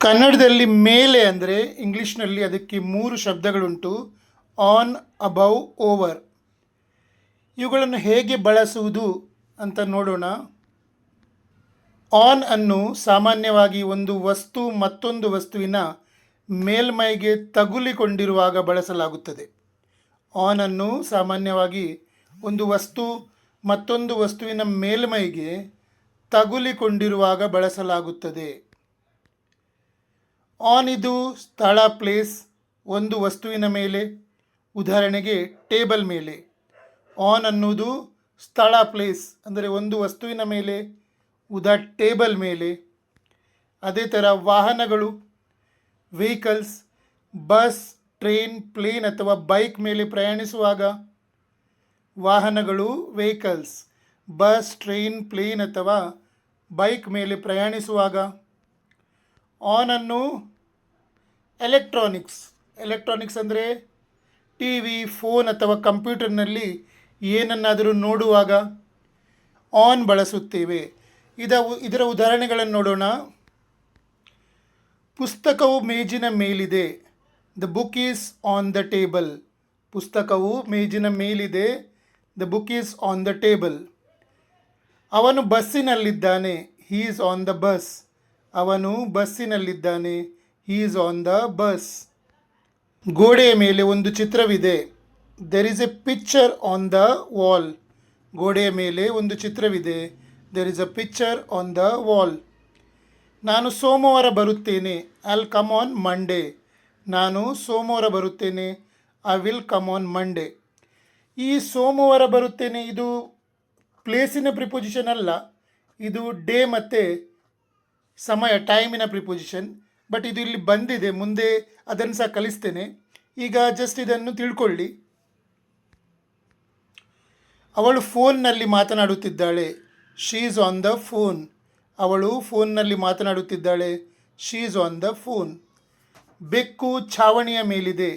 ಕನ್ನಡದಲ್ಲಿ ಮೇಲೆ ಅಂದರೆ ಇಂಗ್ಲೀಷ್ನಲ್ಲಿ ಅದಕ್ಕೆ 3 ಶಬ್ದಗಳುಂಟು. On, above, over. ಇವುಗಳನ್ನು ಹೇಗೆ ಬಳಸುವುದು ಅಂತ ನೋಡೋಣ. ಆನ್ ಅನ್ನು ಸಾಮಾನ್ಯವಾಗಿ ಒಂದು ವಸ್ತು ಮತ್ತೊಂದು ವಸ್ತುವಿನ ಮೇಲ್ಮೈಗೆ ತಗುಲಿಕೊಂಡಿರುವಾಗ ಬಳಸಲಾಗುತ್ತದೆ. ಆನ್ ಅನ್ನು ಸಾಮಾನ್ಯವಾಗಿ ಒಂದು ವಸ್ತು ಮತ್ತೊಂದು ವಸ್ತುವಿನ ಮೇಲ್ಮೈಗೆ ತಗುಲಿಕೊಂಡಿರುವಾಗ ಬಳಸಲಾಗುತ್ತದೆ. ಆನ್ ಇದು ಸ್ಥಳ, ಪ್ಲೇಸ್, ಒಂದು ವಸ್ತುವಿನ ಮೇಲೆ, ಉದಾಹರಣೆಗೆ ಟೇಬಲ್ ಮೇಲೆ. ಆನ್ ಅನ್ನುವುದು ಸ್ಥಳ, ಪ್ಲೇಸ್ ಅಂದರೆ ಒಂದು ವಸ್ತುವಿನ ಮೇಲೆ, ಟೇಬಲ್ ಮೇಲೆ. ಅದೇ ಥರ ವಾಹನಗಳು, ವೆಹಿಕಲ್ಸ್, ಬಸ್, ಟ್ರೈನ್, ಪ್ಲೇನ್ ಅಥವಾ ಬೈಕ್ ಮೇಲೆ ಪ್ರಯಾಣಿಸುವಾಗ. ವಾಹನಗಳು, ವೆಹಿಕಲ್ಸ್, ಬಸ್, ಟ್ರೈನ್, ಪ್ಲೇನ್ ಅಥವಾ ಬೈಕ್ ಮೇಲೆ ಪ್ರಯಾಣಿಸುವಾಗ. ಆನ್ ಅನ್ನು ಎಲೆಕ್ಟ್ರಾನಿಕ್ಸ್ ಅಂದರೆ ಟಿ ವಿ, ಫೋನ್ ಅಥವಾ ಕಂಪ್ಯೂಟರ್ನಲ್ಲಿ ಏನನ್ನಾದರೂ ನೋಡುವಾಗ ಆನ್ ಬಳಸುತ್ತೇವೆ. ಇದರ ಉದಾಹರಣೆಗಳನ್ನು ನೋಡೋಣ. ಪುಸ್ತಕವು ಮೇಜಿನ ಮೇಲಿದೆ. The book is on the table. ಪುಸ್ತಕವು ಮೇಜಿನ ಮೇಲಿದೆ. The book is on the table. ಅವನು ಬಸ್ಸಿನಲ್ಲಿದ್ದಾನೆ. He is on the bus. ಅವನು ಬಸ್ಸಿನಲ್ಲಿದ್ದಾನೆ. He is on the bus. ಗೋಡೆಯ ಮೇಲೆ ಒಂದು ಚಿತ್ರವಿದೆ. There is a picture on the wall. ಗೋಡೆಯ ಮೇಲೆ ಒಂದು ಚಿತ್ರವಿದೆ. There is a picture on the wall. ನಾನು ಸೋಮವಾರ ಬರುತ್ತೇನೆ. I will come on Monday. ನಾನು ಸೋಮವಾರ ಬರುತ್ತೇನೆ. I will come on Monday. ಈ ಸೋಮವಾರ ಬರುತ್ತೇನೆ ಇದು ಪ್ಲೇಸಿನ ಪ್ರಿಪೊಸಿಷನ್ ಅಲ್ಲ. ಇದು ಡೇ ಮತ್ತು ಸಮಯ, ಟೈಮಿನ ಪ್ರಿಪೊಸಿಷನ್. ಬಟ್ ಇದು ಇಲ್ಲಿ ಬಂದಿದೆ, ಮುಂದೆ ಅದನ್ನು ಸಹ ಕಲಿಸ್ತೇನೆ. ಈಗ ಜಸ್ಟ್ ಇದನ್ನು ತಿಳ್ಕೊಳ್ಳಿ. ಅವಳು ಫೋನ್ನಲ್ಲಿ ಮಾತನಾಡುತ್ತಿದ್ದಾಳೆ. She is on the phone. ಅವಳು ಫೋನ್ನಲ್ಲಿ ಮಾತನಾಡುತ್ತಿದ್ದಾಳೆ. She is on the phone. ಬೆಕ್ಕು ಛಾವಣಿಯ ಮೇಲಿದೆ.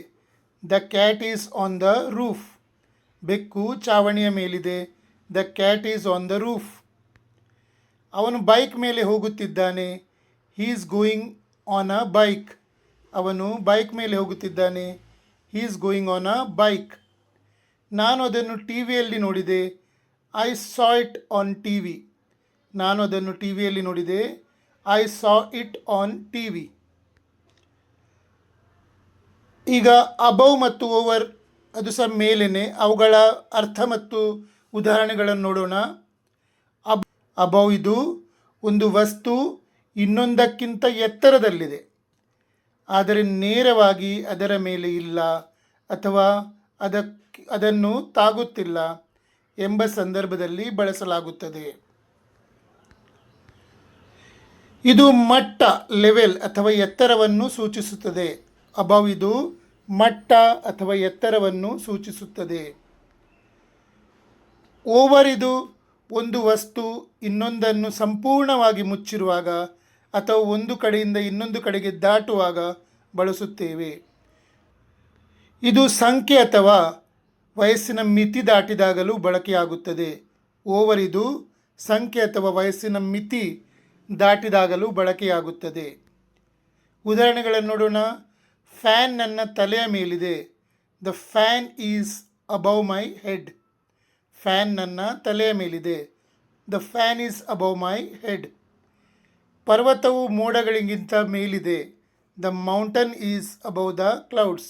The cat is on the roof. ಬೆಕ್ಕು ಛಾವಣಿಯ ಮೇಲಿದೆ. The cat is on the roof. ಅವನು ಬೈಕ್ ಮೇಲೆ ಹೋಗುತ್ತಿದ್ದಾನೆ. He is going on a bike. ಅವನು ಬೈಕ್ ಮೇಲೆ ಹೋಗುತ್ತಿದ್ದಾನೆ. He is going on a bike. ನಾನು ಅದನ್ನು ಟಿ ವಿಯಲ್ಲಿ ನೋಡಿದೆ. I saw it on T V. ನಾನು ಅದನ್ನು ಟಿ ವಿಯಲ್ಲಿ ನೋಡಿದೆ. I saw it on T V. ಈಗ ಅಬೌವ್ ಮತ್ತು ಓವರ್ ಅದು ಸಹ ಮೇಲೇನೆ. ಅವುಗಳ ಅರ್ಥ ಮತ್ತು ಉದಾಹರಣೆಗಳನ್ನು ನೋಡೋಣ. ಅಬೌವ್ ಇದು ಒಂದು ವಸ್ತು ಇನ್ನೊಂದಕ್ಕಿಂತ ಎತ್ತರದಲ್ಲಿದೆ, ಆದರೆ ನೇರವಾಗಿ ಅದರ ಮೇಲೆ ಇಲ್ಲ ಅಥವಾ ಅದನ್ನು ತಾಗುತ್ತಿಲ್ಲ ಎಂಬ ಸಂದರ್ಭದಲ್ಲಿ ಬಳಸಲಾಗುತ್ತದೆ. ಇದು ಮಟ್ಟ, ಲೆವೆಲ್ ಅಥವಾ ಎತ್ತರವನ್ನು ಸೂಚಿಸುತ್ತದೆ. ಅಬೌವ್ ಇದು ಮಟ್ಟ ಅಥವಾ ಎತ್ತರವನ್ನು ಸೂಚಿಸುತ್ತದೆ. ಓವರ್ ಇದು ಒಂದು ವಸ್ತು ಇನ್ನೊಂದನ್ನು ಸಂಪೂರ್ಣವಾಗಿ ಮುಚ್ಚಿರುವಾಗ ಅಥವಾ ಒಂದು ಕಡೆಯಿಂದ ಇನ್ನೊಂದು ಕಡೆಗೆ ದಾಟುವಾಗ ಬಳಸುತ್ತೇವೆ. ಇದು ಸಂಖ್ಯೆ ಅಥವಾ ವಯಸ್ಸಿನ ಮಿತಿ ದಾಟಿದಾಗಲೂ ಬಳಕೆಯಾಗುತ್ತದೆ. ಓವರ್ ಇದು ಸಂಖ್ಯೆ ಅಥವಾ ವಯಸ್ಸಿನ ಮಿತಿ ದಾಟಿದಾಗಲೂ ಬಳಕೆಯಾಗುತ್ತದೆ. ಉದಾಹರಣೆಗಳನ್ನು ನೋಡೋಣ. ಫ್ಯಾನ್ ನನ್ನ ತಲೆಯ ಮೇಲಿದೆ. The fan is above my head. Fan ನನ್ನ ತಲೆಯ ಮೇಲಿದೆ. The fan is above my head. ಪರ್ವತವು ಮೋಡಗಳಿಗಿಂತ ಮೇಲಿದೆ. The mountain is above the clouds.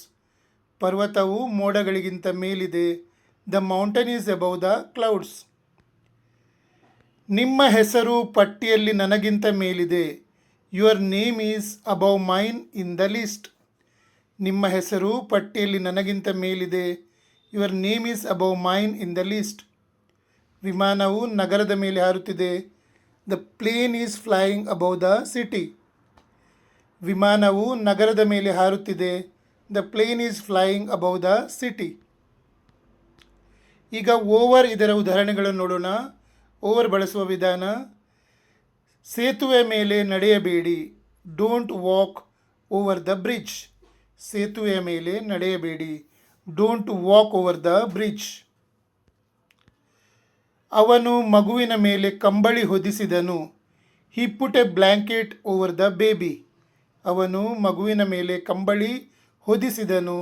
ಪರ್ವತವು ಮೋಡಗಳಿಗಿಂತ ಮೇಲಿದೆ. The mountain is above the clouds. ನಿಮ್ಮ ಹೆಸರು ಪಟ್ಟಿಯಲ್ಲಿ ನನಗಿಂತ ಮೇಲಿದೆ. Your name is above mine in the list. ನಿಮ್ಮ ಹೆಸರು ಪಟ್ಟಿಯಲ್ಲಿ ನನಗಿಂತ ಮೇಲಿದೆ. Your name is above mine in the list. ವಿಮಾನವು ನಗರದ ಮೇಲೆ ಹಾರುತ್ತಿದೆ. The plane is flying above the city. ವಿಮಾನವು ನಗರದ ಮೇಲೆ ಹಾರುತ್ತಿದೆ. The plane is flying above the city. ಈಗ ಓವರ್ ಇದರ ಉದಾಹರಣೆಗಳನ್ನು ನೋಡೋಣ. ಓವರ್ ಬಳಸುವ ವಿಧಾನ. ಸೇತುವೆ ಮೇಲೆ ನಡೆಯಬೇಡಿ. Don't walk over the bridge. ಸೇತುವೆಯ ಮೇಲೆ ನಡೆಯಬೇಡಿ. Don't walk over the bridge. ಅವನು ಮಗುವಿನ ಮೇಲೆ ಕಂಬಳಿ ಹೊದಿಸಿದನು. He put a blanket over the baby. ಅವನು ಮಗುವಿನ ಮೇಲೆ ಕಂಬಳಿ ಹೊದಿಸಿದನು.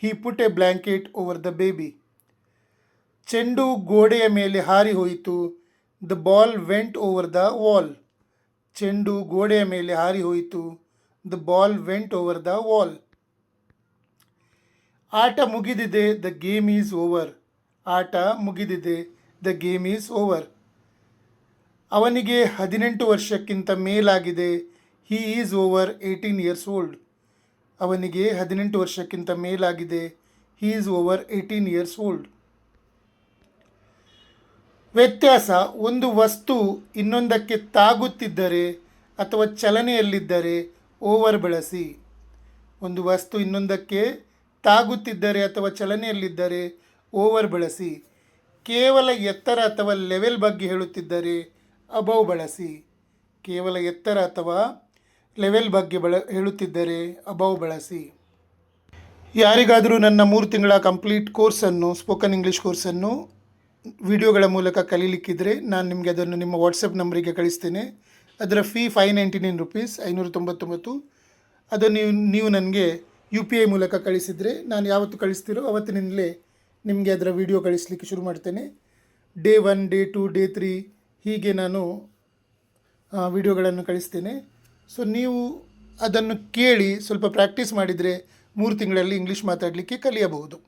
He put a blanket over the baby. ಚೆಂಡು ಗೋಡೆಯ ಮೇಲೆ ಹಾರಿ ಹೋಯಿತು. The ball went over the wall. ಚೆಂಡು ಗೋಡೆಯ ಮೇಲೆ ಹಾರಿ ಹೋಯಿತು. The ball went over the wall. ಆಟ ಮುಗಿದಿದೆ. The game is over. ಆಟ ಮುಗಿದಿದೆ. The game is over. ಅವನಿಗೆ 18 ವರ್ಷಕ್ಕಿಂತ ಮೇಲಾಗಿದೆ. He is over 18 years old. ಅವನಿಗೆ 18 ವರ್ಷಕ್ಕಿಂತ ಮೇಲಾಗಿದೆ. He is over 18 years old. ವ್ಯತ್ಯಾಸ: ಒಂದು ವಸ್ತು ಇನ್ನೊಂದಕ್ಕೆ ತಾಗುತ್ತಿದ್ದರೆ ಅಥವಾ ಚಲನೆಯಲ್ಲಿದ್ದರೆ ಓವರ್ ಬಳಸಿ. ಒಂದು ವಸ್ತು ಇನ್ನೊಂದಕ್ಕೆ ತಾಗುತ್ತಿದ್ದರೆ ಅಥವಾ ಚಲನೆಯಲ್ಲಿದ್ದರೆ ಓವರ್ ಬಳಸಿ. ಕೇವಲ ಎತ್ತರ ಅಥವಾ ಲೆವೆಲ್ ಬಗ್ಗೆ ಹೇಳುತ್ತಿದ್ದರೆ ಅಬೌವ್ ಬಳಸಿ. ಕೇವಲ ಎತ್ತರ ಅಥವಾ ಲೆವೆಲ್ ಬಗ್ಗೆ ಹೇಳುತ್ತಿದ್ದರೆ ಅಬೌವ್ ಬಳಸಿ. ಯಾರಿಗಾದರೂ ನನ್ನ 3 ತಿಂಗಳ ಕಂಪ್ಲೀಟ್ ಕೋರ್ಸನ್ನು, ಸ್ಪೋಕನ್ ಇಂಗ್ಲೀಷ್ ಕೋರ್ಸನ್ನು ವಿಡಿಯೋಗಳ ಮೂಲಕ ಕಲೀಲಿಕ್ಕಿದ್ರೆ ನಾನು ನಿಮಗೆ ಅದನ್ನು ನಿಮ್ಮ ವಾಟ್ಸಪ್ ನಂಬರಿಗೆ ಕಳಿಸ್ತೇನೆ. ಅದರ ಫೀ 599 ರುಪೀಸ್, 599. ಅದನ್ನು ನೀವು ನನಗೆ UPI ಮೂಲಕ ಕಳಿಸಿದರೆ, ನಾನು ಯಾವತ್ತು ಕಳಿಸ್ತೀರೋ ಅವತ್ತಿನಿಂದಲೇ ನಿಮಗೆ ಅದರ ವಿಡಿಯೋ ಕಳಿಸಲಿಕ್ಕೆ ಶುರು ಮಾಡ್ತೇನೆ. ಡೇ 1, ಡೇ 2, ಡೇ 3 ಹೀಗೆ ನಾನು ವಿಡಿಯೋಗಳನ್ನು ಕಳಿಸ್ತೇನೆ. ಸೊ ನೀವು ಅದನ್ನು ಕೇಳಿ ಸ್ವಲ್ಪ ಪ್ರಾಕ್ಟೀಸ್ ಮಾಡಿದರೆ 3 ತಿಂಗಳಲ್ಲಿ ಇಂಗ್ಲೀಷ್ ಮಾತಾಡಲಿಕ್ಕೆ ಕಲಿಯಬಹುದು.